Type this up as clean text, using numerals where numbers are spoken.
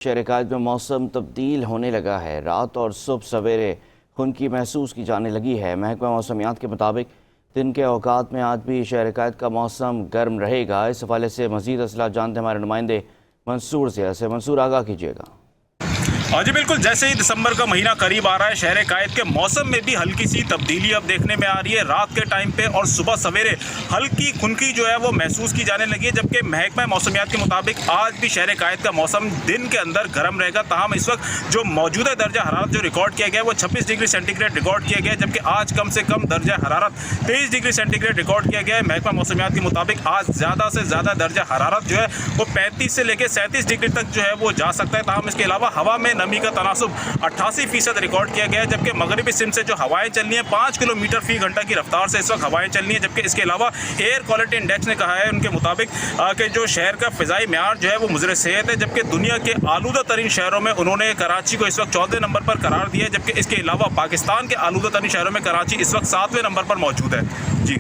शहर-ए-कायद में मौसम तब्दील होने लगा है। रात और सुबह सवेरे खुनकी महसूस की जाने लगी है। महकमा मौसमियात के मुताबिक दिन के औकात में आज भी शहर-ए-कायद का मौसम गर्म रहेगा। इस हवाले से मज़ीद असलात जानते हमारे नुमाइंदे मंसूर से। मंसूर, आगाह कीजिएगा। हाँ जी बिल्कुल, जैसे ही दिसंबर का महीना करीब आ रहा है, शहर-ए-कायद के मौसम में भी हल्की सी तब्दीली अब देखने में आ रही है। रात के टाइम पे और सुबह सवेरे हल्की खुनकी जो है वो महसूस की जाने लगी है, जबकि महकमा मौसमियात के मुताबिक आज भी शहर-ए-कायद का मौसम दिन के अंदर गर्म रहेगा। ताहम इस वक्त जो मौजूदा दर्जा हरारत जो रिकॉर्ड किया गया है वो 26 डिग्री सेंटीग्रेड रिकॉर्ड किया गया है, जबकि आज कम से कम दर्जा हरारत 23 डिग्री सेंटीग्रेड रिकॉर्ड किया गया है। महकमा मौसमियात के मुताबिक आज ज़्यादा से ज़्यादा दर्जा हरारत जो है वो 35 से लेकर 37 डिग्री तक जो है वो जा सकता है। ताहम इसके अलावा हवा में नमी का तनासुब 88% रिकॉर्ड किया गया है, जबकि मगरबी सिंध से जो हवाएं चल रही हैं 5 किलोमीटर फी घंटा की रफ्तार से इस वक्त हवाएं चल रही हैं। जबकि इसके अलावा एयर क्वालिटी इंडेक्स ने कहा है उनके मुताबिक कि जो शहर का फ़िज़ाई म्यार जो है वो मुज़र सेहत है, जबकि दुनिया के आलूदा तरीन शहरों में उन्होंने कराची को इस वक्त 14वें नंबर पर करार दिया है। जबकि इसके अलावा पाकिस्तान के आलूदा तरीन शहरों में कराची इस वक्त 7वें नंबर पर मौजूद है। जी।